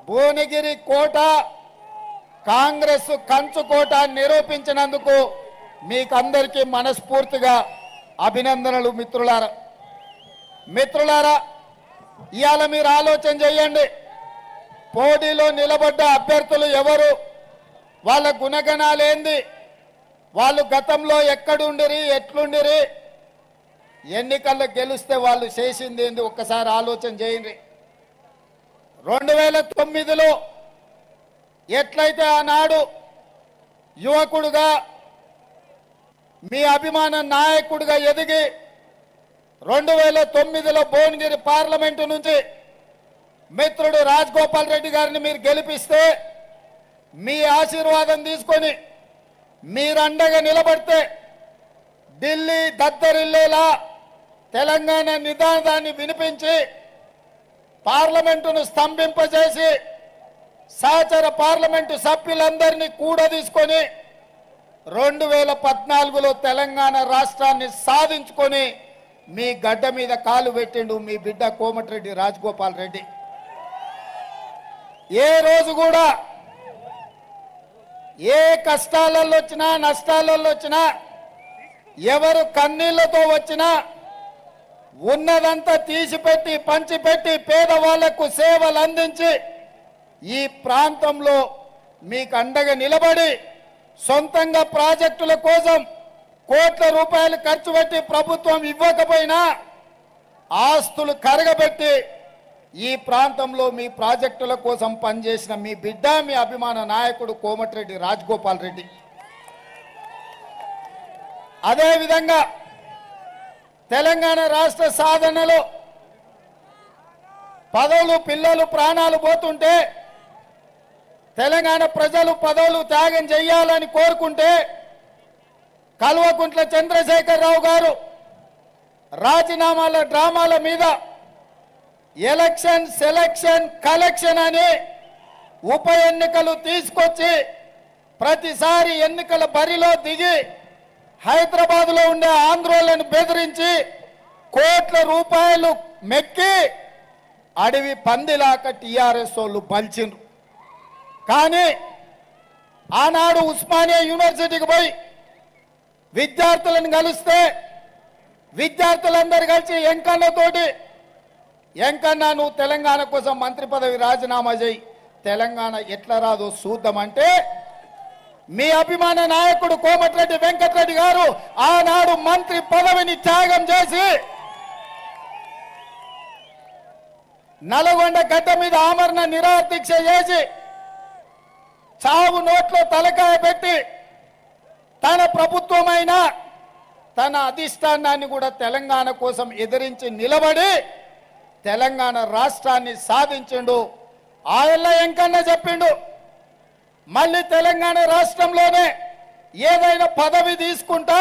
భువనగిరి కోట కాంగ్రెస్ కంచుకోట నిరూపించినందుకు మీకందరికీ మనస్ఫూర్తిగా అభినందనలు మిత్రులారా. మిత్రులారా, ఇవాళ మీరు ఆలోచన చేయండి. పోటీలో నిలబడ్డ అభ్యర్థులు ఎవరు, వాళ్ళ గుణగణాలు ఏంది, వాళ్ళు గతంలో ఎక్కడుండిరి, ఎట్లుండిరి, ఎన్నికల్లో గెలిస్తే వాళ్ళు చేసింది ఏంది ఒక్కసారి ఆలోచన చేయండి. 2009లో ఎట్లయితే ఆనాడు యువకుడుగా మీ అభిమాన నాయకుడిగా ఎదిగి 2009లో భువనగిరి పార్లమెంటు నుంచి మిత్రుడు రాజగోపాల్ రెడ్డి గారిని మీరు గెలిపిస్తే మీ ఆశీర్వాదం తీసుకొని మీరు అండగా నిలబడితే ఢిల్లీ దద్దరిల్లేలా తెలంగాణ నినాదాన్ని వినిపించి పార్లమెంటును స్తంభింపజేసి సహచర పార్లమెంటు సభ్యులందరినీ కూడా తీసుకొని 2014లో తెలంగాణ రాష్ట్రాన్ని సాధించుకొని మీ గడ్డ మీద కాలు పెట్టిండు మీ బిడ్డ కోమటిరెడ్డి రాజగోపాల్ రెడ్డి. ఏ రోజు కూడా ఏ కష్టాలలో వచ్చినా నష్టాలలో వచ్చినా ఎవరు కన్నీళ్లతో వచ్చినా ఉన్నదంతా తీసిపెట్టి పంచిపెట్టి పేదవాళ్లకు సేవలు అందించి ఈ ప్రాంతంలో మీకు అండగా నిలబడి సొంతంగా ప్రాజెక్టుల కోసం కోట్ల రూపాయలు ఖర్చు పెట్టి ప్రభుత్వం ఇవ్వకపోయినా ఆస్తులు కరగబెట్టి ఈ ప్రాంతంలో మీ ప్రాజెక్టుల కోసం పనిచేసిన మీ బిడ్డ మీ అభిమాన నాయకుడు కోమటిరెడ్డి రాజగోపాల్ రెడ్డి. అదేవిధంగా తెలంగాణ రాష్ట్ర సాధనలో పదవులు పిల్లలు ప్రాణాలు పోతుంటే తెలంగాణ ప్రజలు పదవులు త్యాగం చేయాలని కోరుకుంటే కల్వకుంట్ల చంద్రశేఖరరావు గారు రాజీనామాల డ్రామాల మీద ఎలక్షన్ సెలక్షన్ కలెక్షన్ అని ఉప ఎన్నికలు తీసుకొచ్చి ప్రతిసారి ఎన్నికల బరిలో దిగి హైదరాబాద్లో ఉండే ఆంధ్రోలను బెదిరించి కోట్ల రూపాయలు మెక్కి అడవి పందిలాక టీఆర్ఎస్ వాళ్ళు బలిచిండ్రు. కానీ ఆనాడు ఉస్మానియా యూనివర్సిటీకి పోయి విద్యార్థులను కలిస్తే విద్యార్థులందరూ కలిసి ఎంకన్నతోటి ఎంకన్నా నువ్వు తెలంగాణ కోసం మంత్రి పదవి రాజీనామా చేయి, తెలంగాణ ఎట్లా రాదో చూద్దామంటే మీ అభిమాన నాయకుడు కోమటిరెడ్డి వెంకటరెడ్డి గారు ఆనాడు మంత్రి పదవిని త్యాగం చేసి నల్గొండ గడ్డ మీద ఆమరణ నిరాహార దీక్ష చేసి చావు నోట్లో తలకాయ పెట్టి తన ప్రభుత్వమైన తన అధిష్టానాన్ని కూడా తెలంగాణ కోసం ఎదిరించి నిలబడి తెలంగాణ రాష్ట్రాన్ని సాధించిండు. ఆయల్ల ఎంకన్నా చెప్పిండు మళ్ళీ తెలంగాణ రాష్ట్రంలోనే ఏదైనా పదవి తీసుకుంటా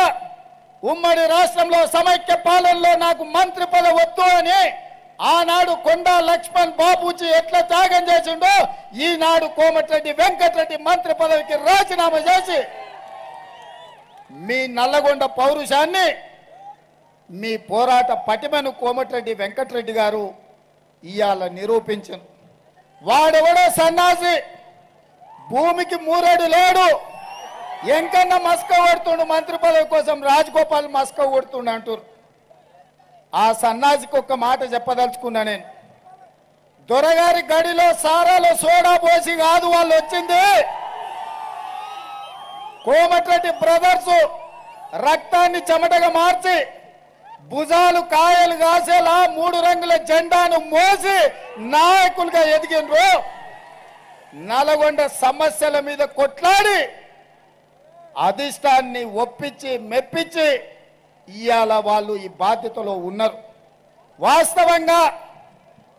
ఉమ్మడి రాష్ట్రంలో సమైక్య పాలనలో నాకు మంత్రి పదవి వద్దు అని ఆనాడు కొండా లక్ష్మణ్ బాబూజీ ఎట్లా త్యాగం చేసిండో ఈనాడు కోమటిరెడ్డి వెంకటరెడ్డి మంత్రి పదవికి రాజీనామా చేసి మీ నల్లగొండ పౌరుషాన్ని మీ పోరాట పటిమను కోమటిరెడ్డి వెంకటరెడ్డి గారు ఇవాళ నిరూపించారు. వాడెవడో సన్నాసి భూమికి మూరేడు లేడు ఎంకన్నా మస్క కొడుతుండు మంత్రి పదవి కోసం రాజగోపాల్ మస్క కొడుతుండు అంటారు. ఆ సన్నాసికి ఒక్క మాట చెప్పదలుచుకున్నా నేను. దొరగారి గడిలో సారాలో సోడా పోసి కాదు వాళ్ళు వచ్చింది. కోమటిరెడ్డి బ్రదర్స్ రక్తాన్ని చెమటగా మార్చి భుజాలు కాయలు కాసేలా 3 రంగుల జెండాను మోసి నాయకులుగా ఎదిగినరు. నల్గొండ సమస్యల మీద కొట్లాడి అధిష్టాన్ని ఒప్పించి మెప్పించి ఇవాళ వాళ్ళు ఈ బాధ్యతలో ఉన్నారు. వాస్తవంగా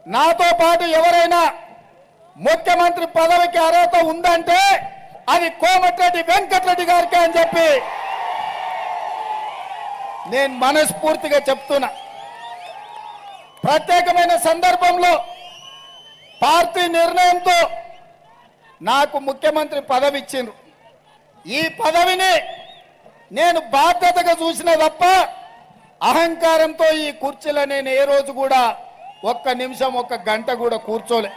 నాతో పాటు ఎవరైనా ముఖ్యమంత్రి పదవికి అర్హత ఉందంటే అది కోమటిరెడ్డి వెంకటరెడ్డి గారికి అని చెప్పి నేను మనస్ఫూర్తిగా చెప్తున్నా. ప్రత్యేకమైన సందర్భంలో పార్టీ నిర్ణయంతో నాకు ముఖ్యమంత్రి పదవి ఇచ్చిండ్రు. ఈ పదవిని నేను బాధ్యతగా చూసిన తప్ప అహంకారంతో ఈ కుర్చీలో నేను ఏ రోజు కూడా ఒక్క నిమిషం ఒక్క గంట కూడా కూర్చోలే.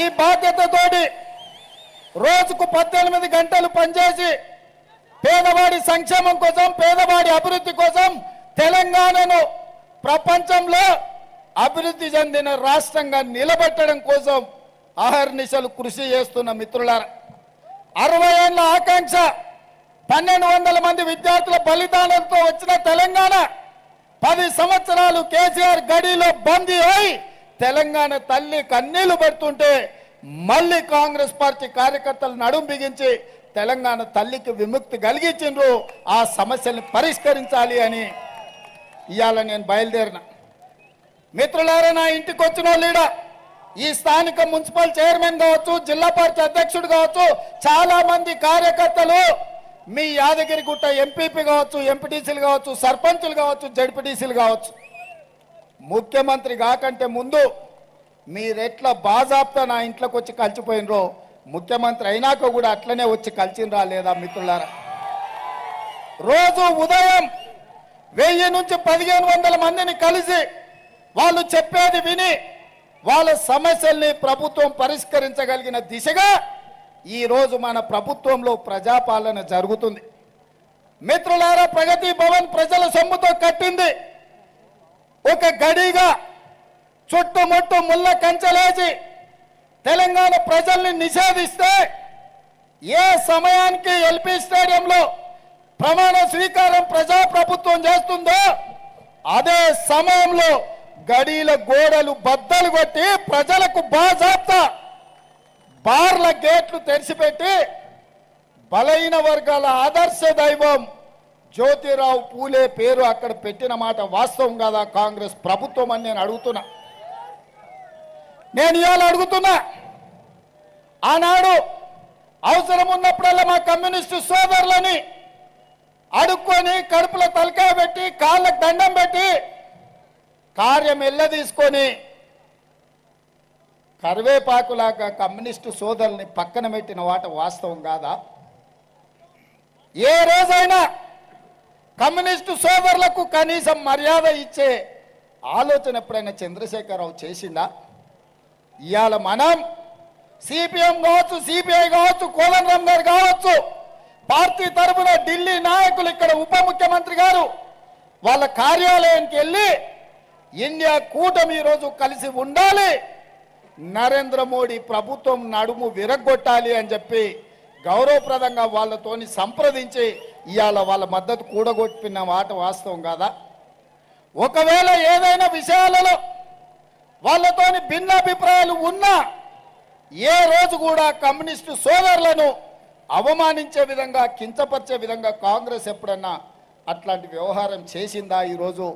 ఈ బాధ్యతతోటి రోజుకు 18 గంటలు పనిచేసి పేదవాడి సంక్షేమం కోసం, పేదవాడి అభివృద్ధి కోసం తెలంగాణను ప్రపంచంలో అభివృద్ధి చెందిన రాష్ట్రంగా నిలబెట్టడం కోసం అహర్నిశలు కృషి చేస్తున్న మిత్రులారా, 60 ఏళ్ల ఆకాంక్ష, 1200 మంది విద్యార్థుల బలిదానంతో వచ్చిన తెలంగాణ 10 సంవత్సరాలు కేసీఆర్ గడిలో బందీ అయి తెలంగాణ తల్లి కన్నీళ్లు పెడుతుంటే మళ్ళీ కాంగ్రెస్ పార్టీ కార్యకర్తలు నడుం బిగించి తెలంగాణ తల్లికి విముక్తి కలిగించిండ్రు. ఆ సమస్యల్ని పరిష్కరించాలి అని ఇవాళ నేను బయలుదేరిన. మిత్రులారా, నా ఇంటికి వచ్చిన వాళ్ళ ఈ స్థానిక మున్సిపల్ చైర్మన్ కావచ్చు, జిల్లా పార్టీ అధ్యక్షుడు కావచ్చు, చాలా మంది కార్యకర్తలు మీ యాదగిరిగుట్ట ఎంపీపీ కావచ్చు, ఎంపీటీసీలు కావచ్చు, సర్పంచులు కావచ్చు, జడ్పీటీసీలు కావచ్చు, ముఖ్యమంత్రి కాకంటే ముందు మీరెట్లా బాజాప్తా నా ఇంట్లోకి వచ్చి కలిసిపోయినరో ముఖ్యమంత్రి అయినాక కూడా అట్లనే వచ్చి కలిసినరా లేదా మిత్రులారా? రోజు ఉదయం 1000 నుంచి 1500 మందిని కలిసి వాళ్ళు చెప్పేది విని వాళ్ళ సమస్యల్ని ప్రభుత్వం పరిష్కరించగలిగిన దిశగా ఈరోజు మన ప్రభుత్వంలో ప్రజాపాలన జరుగుతుంది. మిత్రులారా, ప్రగతి భవన్ ప్రజల సొమ్ముతో కట్టింది. ఒక గడిగా చుట్టుముట్టు ముళ్ళ కంచెలేసి తెలంగాణ ప్రజల్ని నిషేధిస్తే ఏ సమయానికి ఎల్పీ స్టేడియంలో ప్రమాణ స్వీకారం ప్రజాప్రభుత్వం చేస్తుందో అదే సమయంలో గడీల గోడలు బద్దలు కొట్టి ప్రజలకు బాజాప్తా బార్ల గేట్లు తెరిచిపెట్టి బలైన వర్గాల ఆదర్శ దైవం జ్యోతిరావు పూలే పేరు అక్కడ పెట్టిన మాట వాస్తవం కాదా కాంగ్రెస్ ప్రభుత్వం అని నేను అడుగుతున్నా. నేను ఇవాళ అడుగుతున్నా, ఆనాడు అవసరం ఉన్నప్పుడల్లా మా కమ్యూనిస్టు సోదరులని అడుక్కొని కడుపులో తలకాయ పెట్టి కాళ్ళకు దండం పెట్టి కార్యం ఎల్లదీసుకొని కరివేపాకులాగా కమ్యూనిస్టు సోదరుల్ని పక్కన పెట్టిన మాట వాస్తవం కాదా? ఏ రోజైనా కమ్యూనిస్టు సోదరులకు కనీసం మర్యాద ఇచ్చే ఆలోచన ఎప్పుడైనా చంద్రశేఖరరావు చేసిందా? ఇవాళ మనం సిపిఎం కావచ్చు, సిపిఐ కావచ్చు, కోదండరాం గారు కావచ్చు, పార్టీ తరఫున ఢిల్లీ నాయకులు ఇక్కడ ఉప ముఖ్యమంత్రి గారు వాళ్ళ కార్యాలయానికి వెళ్ళి ఇండియా కూటమి ఈరోజు కలిసి ఉండాలి, నరేంద్ర మోడీ ప్రభుత్వం నడుము విరగొట్టాలి అని చెప్పి గౌరవప్రదంగా వాళ్ళతోని సంప్రదించి ఇవాళ వాళ్ళ మద్దతు కూడగొట్టిన మాట వాస్తవం కాదా? ఒకవేళ ఏదైనా విషయాలలో వాళ్ళతోని భిన్నాభిప్రాయాలు ఉన్నా ఏ రోజు కూడా కమ్యూనిస్టు సోదరులను అవమానించే విధంగా, కించపరిచే విధంగా కాంగ్రెస్ ఎప్పుడన్నా అట్లాంటి వ్యవహారం చేసిందా? ఈరోజు